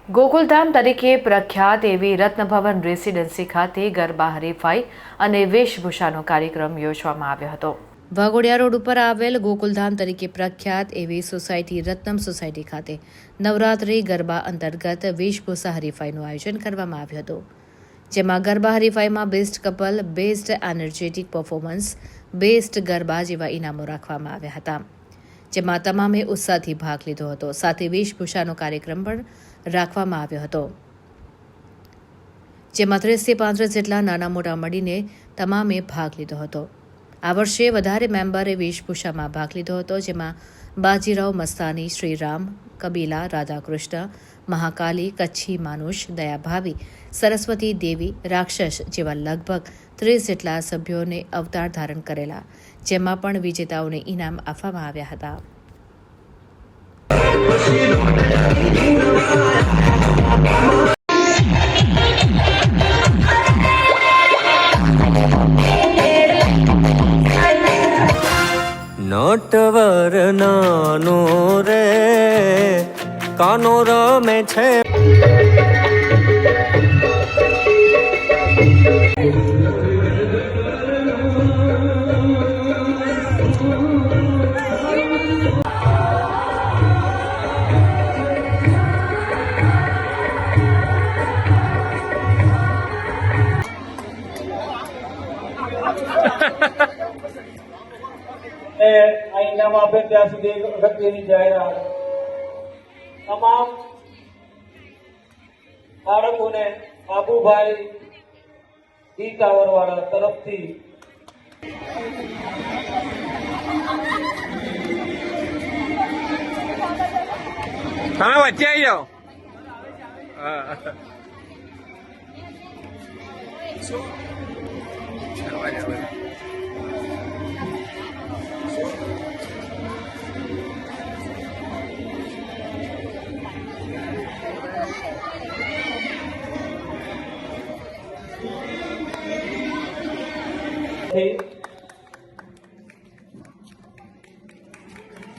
ગોકુલધામ તરીકે પ્રખ્યાત એવી રત્નભવન રેસિડેન્સી ખાતે ગરબા હરીફાઈ અને વેશભૂષાનો કાર્યક્રમ યોજવામાં આવ્યો હતો। વાઘોડિયા રોડ ઉપર આવેલ ગોકુલધામ તરીકે પ્રખ્યાત એવી સોસાયટી રત્નમ સોસાયટી ખાતે નવરાત્રિ ગરબા અંતર્ગત વેશભૂષા હરીફાઈનું આયોજન કરવામાં આવ્યું હતું, જેમાં ગરબા હરીફાઈમાં best couple, best energetic performance, best garba જેવા ઇનામો રાખવામાં આવ્યા હતા, જેમાં તમામે ઉત્સાહથી ભાગ લીધો હતો। સાથે વેશભૂષાનો કાર્યક્રમ પણ રાખવામાં આવ્યો હતો, જેમાં 30 થી 35 જેટલા નાના મોટા મળીને તમામે ભાગ લીધો હતો। આ વર્ષે વધારે મેમ્બરે વેશભૂષામાં ભાગ લીધો હતો, જેમાં બાજીરાવ મસ્તાની, શ્રીરામ, કબીલા, રાધાકૃષ્ણ, મહાકાલી, કચ્છી માનુષ, દયાભાવી, સરસ્વતી દેવી, રાક્ષસ જેવા લગભગ 30 જેટલા સભ્યોને અવતાર ધારણ કરેલા, જેમાં પણ વિજેતાઓને ઇનામ આપવામાં આવ્યા હતા। નટવર નાનો રે કાનો રમે છે। ઇનામ આપે ત્યાં સુધી અગત્યની જાહેરાત, તમામ બાળકોને બાબુભાઈ ડી ટાવર વાળા તરફથી હા વચ્ચે આવી જાઓ।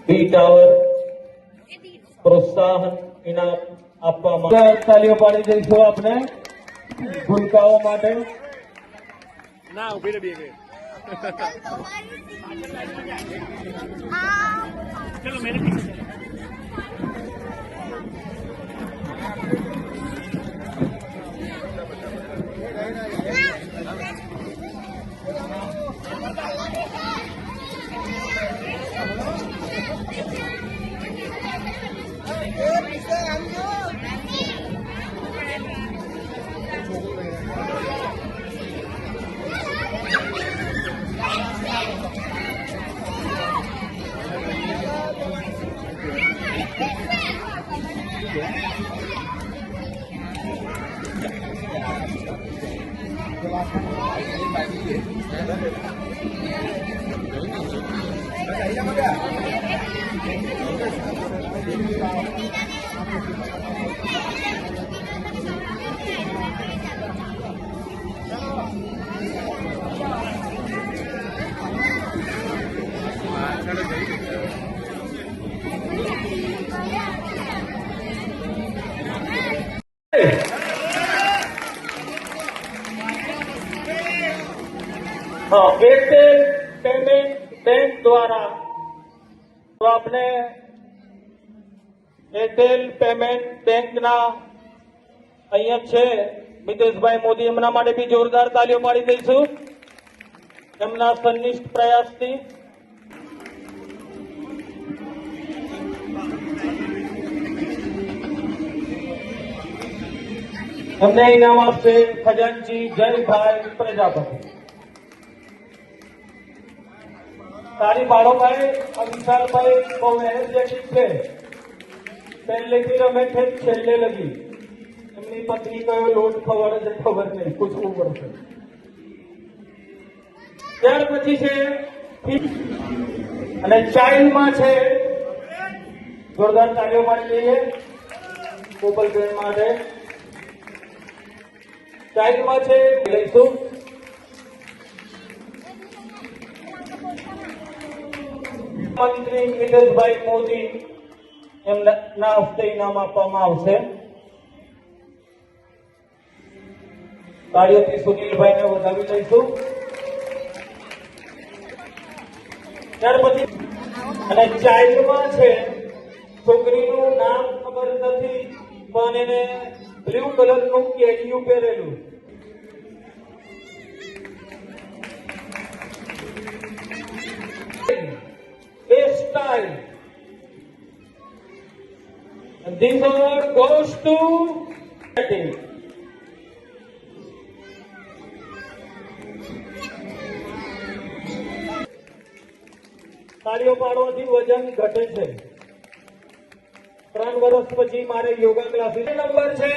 ડી ટાવર પ્રોત્સાહન ઇનામ આપવામાં, તાલીઓ પાડી દઈશું આપણે ભૂલકાઓ માટે। ના ઉભી રહી ગઈ। ચલો મેરે एयरटेल पेमेंट बैंक द्वारा तो आपने एयरटेल पेमेंट बैंक ना અહીંયા છે મિતેશભાઈ મોદી, એમના માટે બી જોરદાર તાલીઓ પાડી દઈશું એમના સનિષ્ઠ પ્રયાસથી। અમને ઇનામ આપશે ખજાનચી જયભાઈ પ્રજાપતિ। તારી પાડો ભાઈ, આ વિશાલભાઈ બહુ એનર્જેટિક છે, પહેલેથી રમે છે છેલ્લે લગી, એમની પત્ની કયો લોટ ખબર છે ખબર નહીં, પૂછવું પડશે। ત્યાર પછી છે અને ચાઇલ્ડમાં છે, જોરદાર તાલીઓ પાડી દઈએ ગોપાલબેન માટે। ચાઇલ્ડમાં છે લઈશું મંત્રી મિતેશભાઈ મોદી, એમના હસ્તે ઇનામ આપવામાં આવશે। તાળીઓથી સુનિલભાઈને વધાવી લઈશું. ત્યાર પછી અને ચાઇલ્ડમાં છે છોકરીનું નામ ખબર નથી પણ એને બ્લુ કલરનું કેડિયું પહેરેલું. This time, this award goes to તાળીઓ પાડવાથી વજન ઘટે છે. 3 વર્ષ પછી મારે યોગા ક્લાસીસ નંબર છે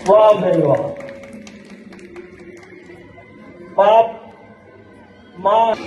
વાહ ભાઈ વાહ. બાપ માં